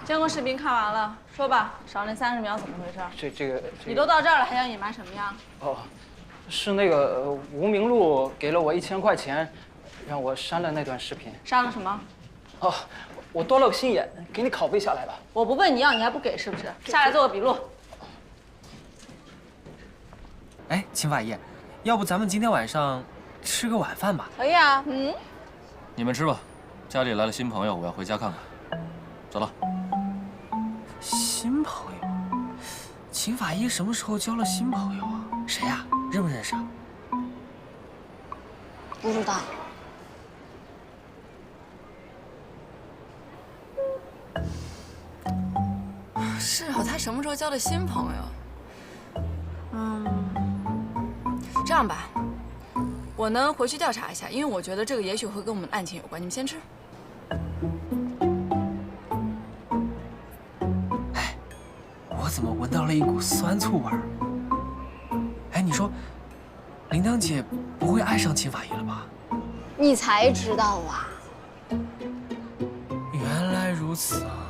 监控视频看完了，说吧，少那30秒怎么回事？这个你都到这儿了，还想隐瞒什么呀？哦，是那个吴明路给了我1000块钱，让我删了那段视频。删了什么？哦，我多了个心眼，给你拷贝下来了。我不问你要，你还不给是不是？下来做个笔录。哎，秦法医，要不咱们今天晚上吃个晚饭吧？可以啊。你们吃吧，家里来了新朋友，我要回家看看。走了。新朋友？秦法医什么时候交了新朋友啊？谁呀？认不认识啊？不知道。是啊，他什么时候交的新朋友？这样吧，我呢回去调查一下，因为我觉得这个也许会跟我们的案情有关。你们先吃。哎，我怎么闻到了一股酸醋味儿？哎，你说，铃铛姐不会爱上秦法医了吧？你才知道啊？原来如此啊！